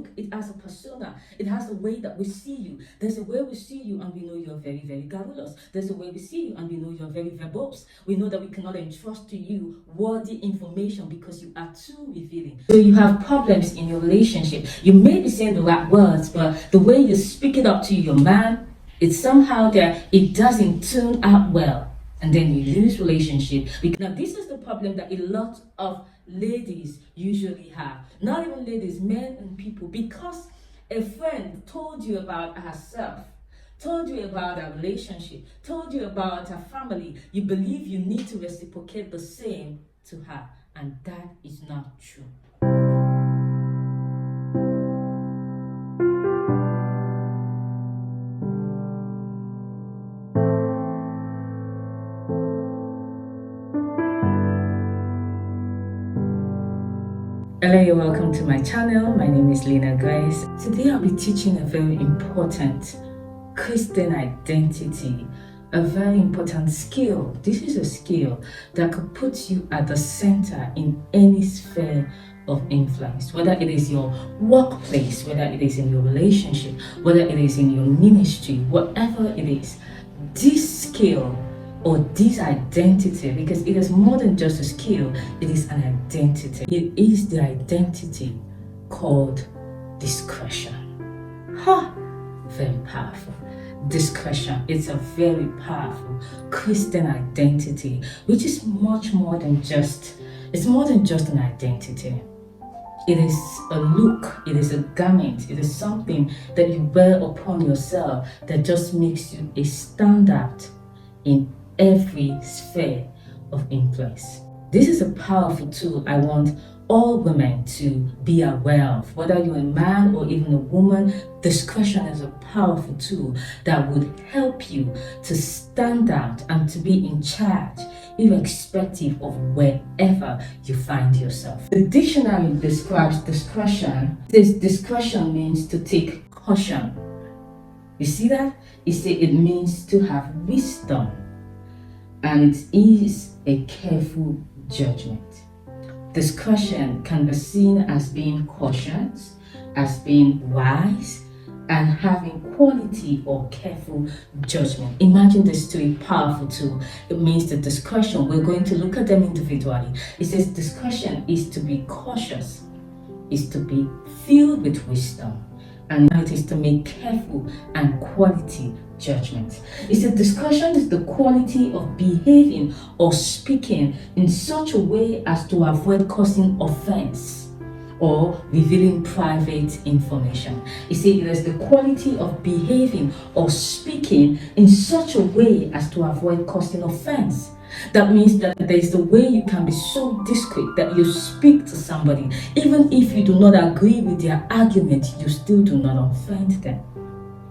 look, it has a persona, it has a way that we see you. There's a way we see you and we know you're very, very garrulous. There's a way we see you and we know you're very verbose. We know that we cannot entrust to you worthy information because you are too revealing. So you have problems in your relationship. You may be saying the right words, but the way you speak it up to your man, it's somehow that it doesn't turn out well. And then you lose relationship. Now, this is the problem that a lot of ladies usually have. Not even ladies, men and people. Because a friend told you about herself, told you about her relationship, told you about her family, you believe you need to reciprocate the same to her. And that is not true. Hello, you're welcome to my channel. My name is Lena Grace. Today I'll be teaching a very important Christian identity, a very important skill. This is a skill that could put you at the center in any sphere of influence, whether it is your workplace, whether it is in your relationship, whether it is in your ministry, whatever it is. This skill or this identity, because it is more than just a skill, it is an identity. It is the identity called discretion. Very powerful. Discretion. It's a very powerful Christian identity, which is much more than just, it's more than just an identity. It is a look, it is a garment, it is something that you wear upon yourself that just makes you a standout in every sphere of influence. This is a powerful tool I want all women to be aware of. Whether you're a man or even a woman, discretion is a powerful tool that would help you to stand out and to be in charge, irrespective of wherever you find yourself. The dictionary describes discretion. This discretion means to take caution. You see that? It means to have wisdom. And it is a careful judgment. Discretion can be seen as being cautious, as being wise, and having quality or careful judgment. Imagine this to a powerful tool. It means that discretion, we're going to look at them individually. It says discretion is to be cautious, is to be filled with wisdom, and it is to make careful and quality judgment. It said discretion is the quality of behaving or speaking in such a way as to avoid causing offense or revealing private information. It said it is the quality of behaving or speaking in such a way as to avoid causing offense. That means that there is a way you can be so discreet that you speak to somebody, even if you do not agree with their argument, you still do not offend them.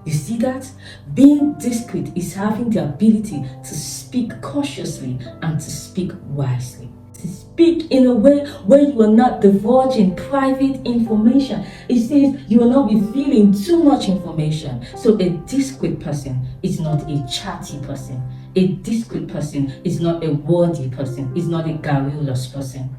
You see that? Being discreet is having the ability to speak cautiously and to speak wisely. To speak in a way where you are not divulging private information. It says you are not revealing too much information. So a discreet person is not a chatty person. A discreet person is not a wordy person. Is not a garrulous person.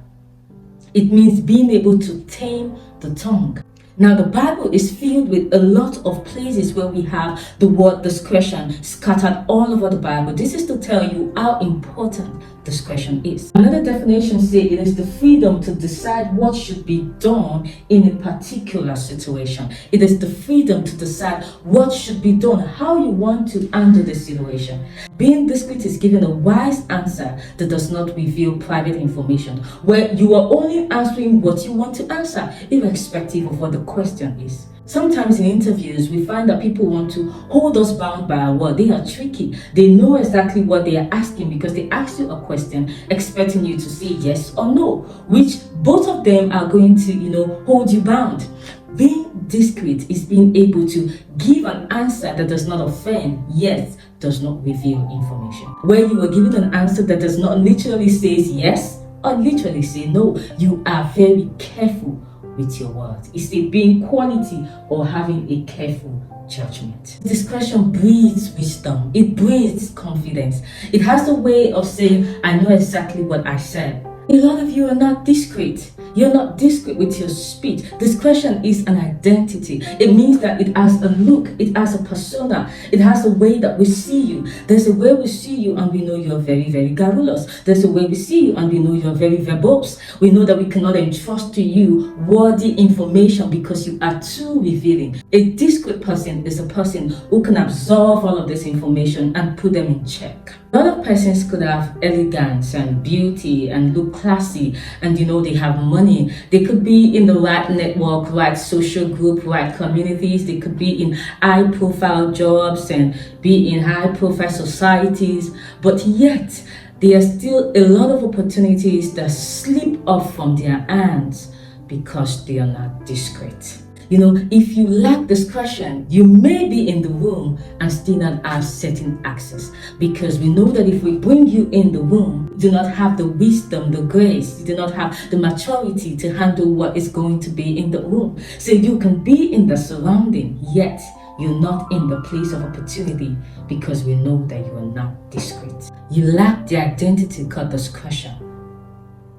It means being able to tame the tongue. Now, the Bible is filled with a lot of places where we have the word discretion scattered all over the Bible. This is to tell you how important discretion is. Another definition says it is the freedom to decide what should be done in a particular situation. It is the freedom to decide what should be done, how you want to handle the situation. Being discreet is giving a wise answer that does not reveal private information, where you are only answering what you want to answer, irrespective of what the question is. Sometimes in interviews, we find that people want to hold us bound by our word. They are tricky. They know exactly what they are asking because they ask you a question expecting you to say yes or no, which both of them are going to, hold you bound. Being discreet is being able to give an answer that does not offend, yet does not reveal information. Where you are giving an answer that does not literally say yes or literally say no, you are very careful with your words. It's being quality or having a careful judgment. Discretion breeds wisdom. It breeds confidence. It has a way of saying, I know exactly what I said. A lot of you are not discreet. You're not discreet with your speech. Discretion is an identity. It means that it has a look, it has a persona, it has a way that we see you. There's a way we see you and we know you're very, very garrulous. There's a way we see you and we know you're very verbose. We know that we cannot entrust to you worthy information because you are too revealing. A discreet person is a person who can absorb all of this information and put them in check. A lot of persons could have elegance and beauty and look classy, and they have money. They could be in the right network, right social group, right communities. They could be in high profile jobs and be in high profile societies, but yet there are still a lot of opportunities that slip off from their hands because they are not discreet. If you lack discretion, you may be in the room and still not have certain access, because we know that if we bring you in the room, you do not have the wisdom, the grace, you do not have the maturity to handle what is going to be in the room. So you can be in the surrounding, yet you're not in the place of opportunity because we know that you are not discreet. You lack the identity called discretion.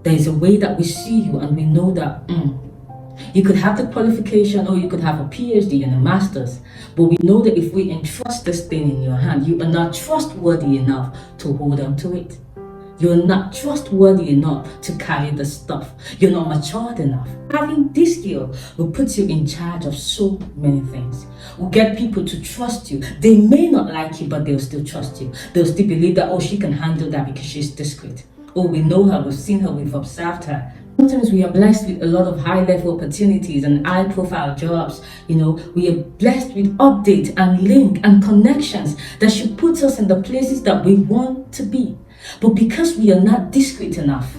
There is a way that we see you and we know that you could have the qualification or you could have a PhD and a master's, but we know that if we entrust this thing in your hand, you are not trustworthy enough to hold on to it. You're not trustworthy enough to carry the stuff. You're not matured enough. Having this skill will put you in charge of so many things. Will get people to trust you. They may not like you, but they'll still trust you. They'll still believe that, she can handle that because she's discreet. We know her, we've seen her, we've observed her. Sometimes we are blessed with a lot of high-level opportunities and high-profile jobs. We are blessed with updates and link and connections that should put us in the places that we want to be. But because we are not discreet enough,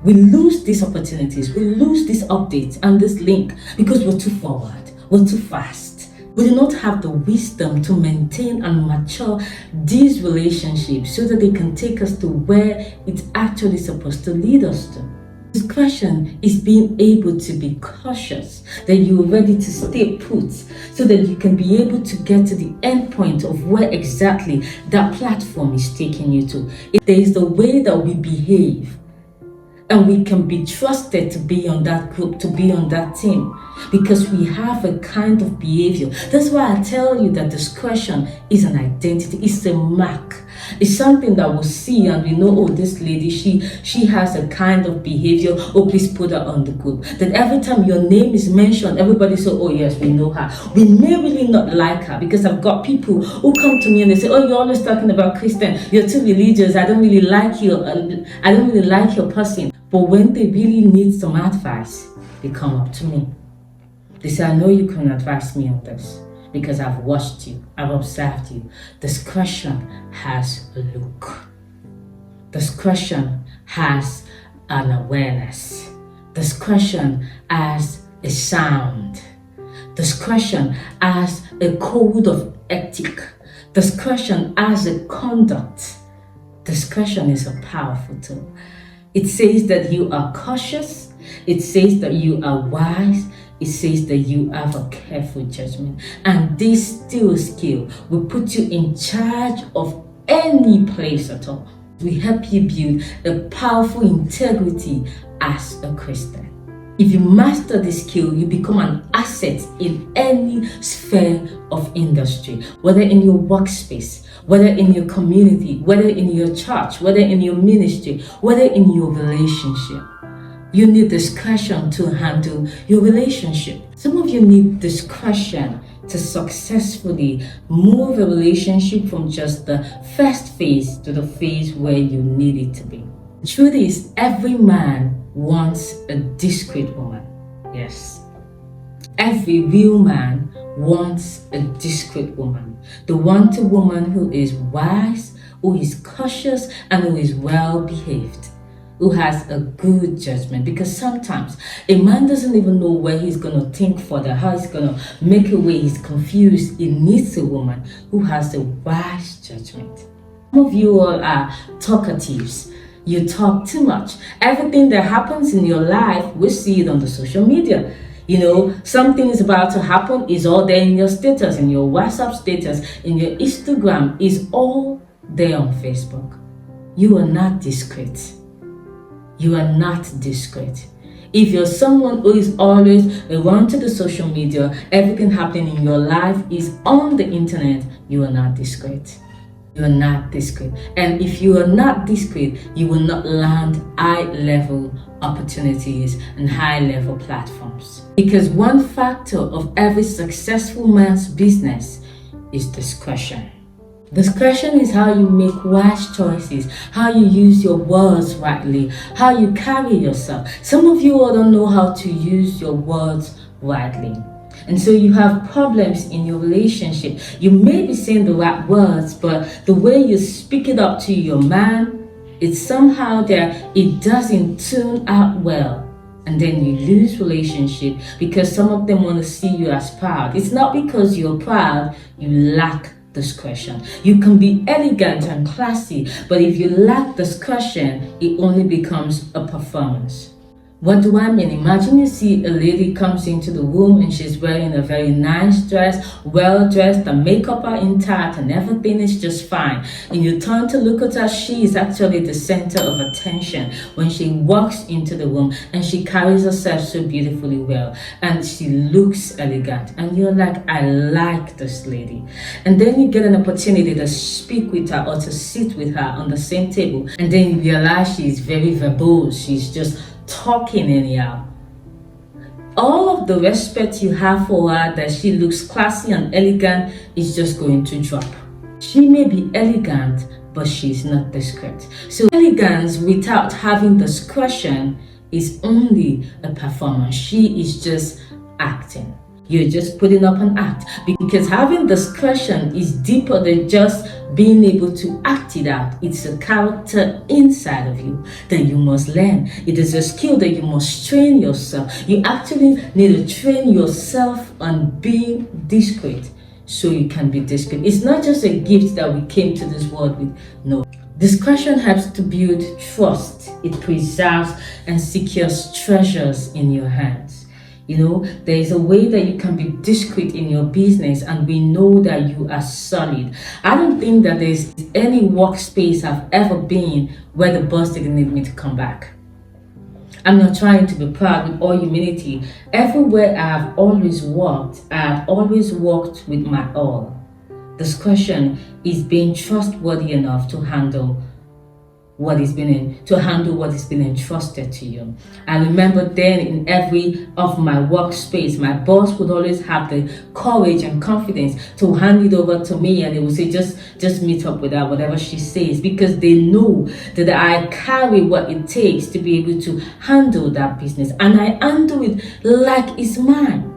we lose these opportunities, we lose these updates and this link because we're too forward, we're too fast. We do not have the wisdom to maintain and mature these relationships so that they can take us to where it's actually supposed to lead us to. Discretion is being able to be cautious, that you are ready to stay put so that you can be able to get to the end point of where exactly that platform is taking you to. There is the way that we behave, and we can be trusted to be on that group, to be on that team, because we have a kind of behavior. That's why I tell you that discretion is an identity, it's a mark. It's something that we'll see and we know, this lady, she has a kind of behavior. Please put her on the group. That every time your name is mentioned, everybody says, yes, we know her. We may really not like her, because I've got people who come to me and they say, you're always talking about Christian. You're too religious. I don't really like you. I don't really like your person. But when they really need some advice, they come up to me. They say, I know you can advise me on this, because I've watched you, I've observed you. Discretion has a look. Discretion has an awareness. Discretion has a sound. Discretion has a code of ethic. Discretion has a conduct. Discretion is a powerful tool. It says that you are cautious. It says that you are wise. It says that you have a careful judgment. And this still skill will put you in charge of any place at all. We help you build a powerful integrity as a Christian. If you master this skill, you become an asset in any sphere of industry, whether in your workspace, whether in your community, whether in your church, whether in your ministry, whether in your relationship. You need discretion to handle your relationship. Some of you need discretion to successfully move a relationship from just the first phase to the phase where you need it to be. The truth is, every man wants a discreet woman. Yes. Every real man wants a discreet woman. They want a woman who is wise, who is cautious, and who is well behaved, who has a good judgment. Because sometimes a man doesn't even know where he's going to think further, how he's going to make a way. He's confused. He needs a woman who has a wise judgment. Some of you all are talkatives. You talk too much. Everything that happens in your life, we see it on the social media. Something is about to happen, is all there in your status, in your WhatsApp status, in your Instagram, is all there on Facebook. You are not discreet. you are not discreet. If you're someone who is always around to the social media, everything happening in your life is on the internet, you are not discreet. You are not discreet. And if you are not discreet, you will not land high-level opportunities and high-level platforms. Because one factor of every successful man's business is discretion. Discretion is how you make wise choices, how you use your words rightly, how you carry yourself. Some of you all don't know how to use your words rightly. And so you have problems in your relationship. You may be saying the right words, but the way you speak it up to your man, it's somehow that it doesn't tune out well. And then you lose relationship because some of them want to see you as proud. It's not because you're proud, you lack discretion. You can be elegant and classy, but if you lack discretion, it only becomes a performance. What do I mean? Imagine you see a lady comes into the room and she's wearing a very nice dress, well dressed, the makeup are intact and everything is just fine. And you turn to look at her, she is actually the center of attention when she walks into the room, and she carries herself so beautifully well and she looks elegant. And you're like, I like this lady. And then you get an opportunity to speak with her or to sit with her on the same table. And then you realize she's very verbose. She's just talking anyhow. All of the respect you have for her, that she looks classy and elegant, is just going to drop. She may be elegant, but she's not discreet. So elegance without having discretion is only a performance. She is just acting. You're just putting up an act, because having discretion is deeper than just being able to act it out. It's a character inside of you that you must learn. It is a skill that you must train yourself. You actually need to train yourself on being discreet so you can be discreet. It's not just a gift that we came to this world with. No. Discretion helps to build trust. It preserves and secures treasures in your hands. You know, there is a way that you can be discreet in your business and we know that you are solid. I don't think that there's any workspace I've ever been where the boss didn't need me to come back. I'm not trying to be proud, with all humility. Everywhere I've always worked, I've always worked with my all. Discretion is being trustworthy enough to handle what is being entrusted to you. I remember then in every of my workspace, my boss would always have the courage and confidence to hand it over to me, and they would say, just meet up with her, whatever she says, because they know that I carry what it takes to be able to handle that business, and I handle it like it's mine.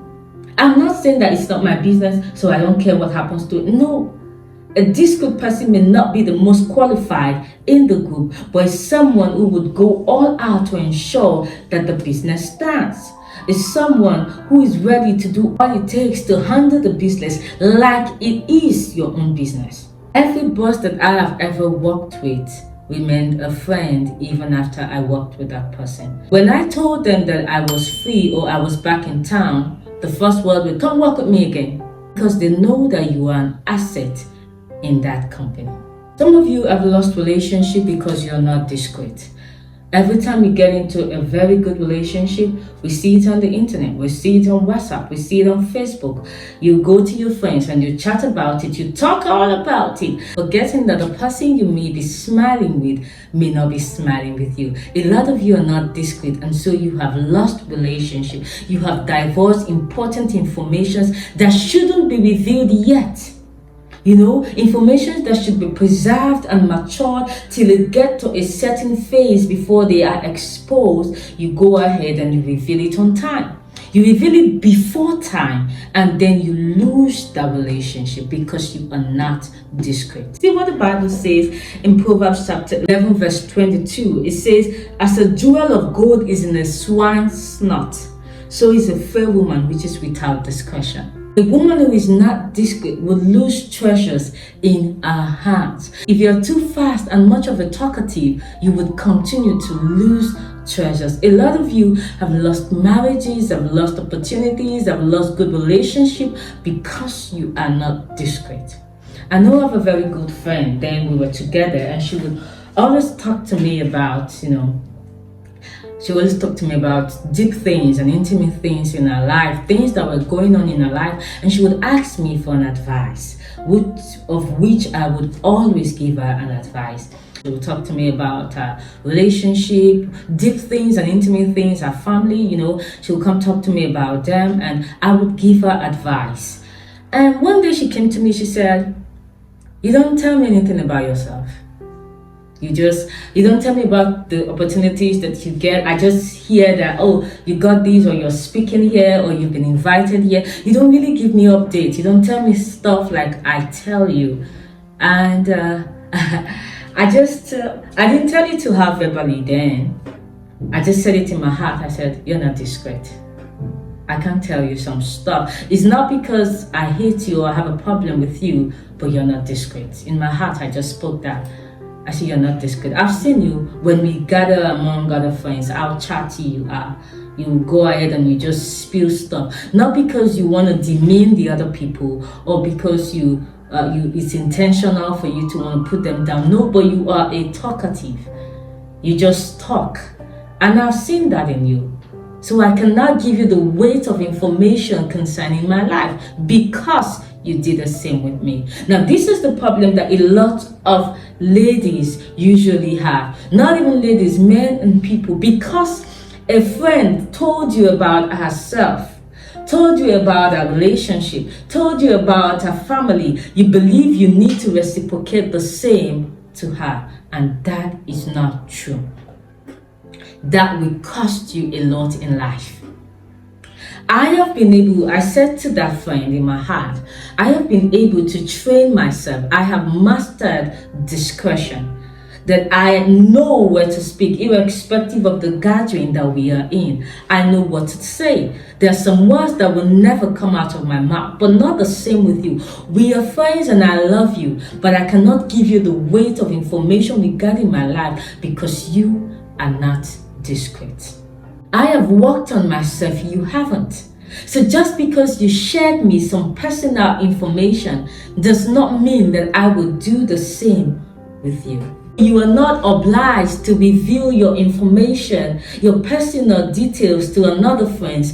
I'm not saying that it's not my business, so I don't care what happens to it. No. A discreet person may not be the most qualified in the group, but is someone who would go all out to ensure that the business stands. Is someone who is ready to do all it takes to handle the business like it is your own business. Every boss that I have ever worked with remained a friend even after I worked with that person. When I told them that I was free or I was back in town, the first word was, come work with me again, because they know that you are an asset in that company. Some of you have lost relationship because you're not discreet. Every time you get into a very good relationship, we see it on the internet, we see it on WhatsApp, we see it on Facebook. You go to your friends and you chat about it, you talk all about it, forgetting that the person you may be smiling with may not be smiling with you. A lot of you are not discreet, and so you have lost relationship. You have divulged important information that shouldn't be revealed yet. You know, information that should be preserved and matured till it get to a certain phase before they are exposed. You go ahead and you reveal it on time. You reveal it before time, and then you lose that relationship because you are not discreet. See what the Bible says in Proverbs chapter 11 verse 22. It says, as a jewel of gold is in a swine's snout, so is a fair woman which is without discretion. A woman who is not discreet will lose treasures in her hands. If you're too fast and much of a talkative, you would continue to lose treasures. A lot of you have lost marriages, have lost opportunities, have lost good relationships because you are not discreet. I know I have a very good friend. Then we were together and she would always talk to me about, She always talked to me about deep things and intimate things in her life, things that were going on in her life, and she would ask me for an advice, which I would always give her an advice. She would talk to me about her relationship, deep things and intimate things, her family, she would come talk to me about them, and I would give her advice. And one day she came to me, she said, "You don't tell me anything about yourself. You don't tell me about the opportunities that you get. I just hear that, oh, you got these, or you're speaking here, or you've been invited here. You don't really give me updates. You don't tell me stuff like I tell you." And I didn't tell it to her verbally then. I just said it in my heart. I said, "You're not discreet. I can't tell you some stuff. It's not because I hate you or I have a problem with you, but you're not discreet." In my heart, I just spoke that. I said, "You're not discreet. I've seen you when we gather among other friends, how chatty you are. You go ahead and you just spill stuff. Not because you want to demean the other people or because it's intentional for you to want to put them down. No, but you are a talkative. You just talk. And I've seen that in you. So I cannot give you the weight of information concerning my life because you did the same with me." Now, this is the problem that a lot of ladies usually have. Not even ladies, men and people. Because a friend told you about herself, told you about her relationship, told you about her family, you believe you need to reciprocate the same to her. And that is not true. That will cost you a lot in life. I said to that friend in my heart, I have been able to train myself. I have mastered discretion. That I know where to speak, irrespective of the gathering that we are in. I know what to say. There are some words that will never come out of my mouth, but not the same with you. We are friends and I love you, but I cannot give you the weight of information regarding my life because you are not discreet. I have worked on myself, you haven't. So just because you shared me some personal information does not mean that I will do the same with you. You are not obliged to reveal your information, your personal details to another friend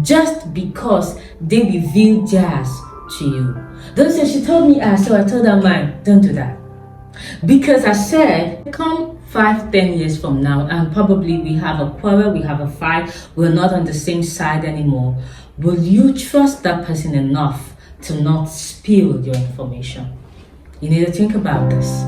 just because they reveal theirs to you. Don't say, "She told me so I told her mine." Don't do that. Because I said, come 5-10 years from now, and probably we have a quarrel, we have a fight, we're not on the same side anymore. Will you trust that person enough to not spill your information? You need to think about this.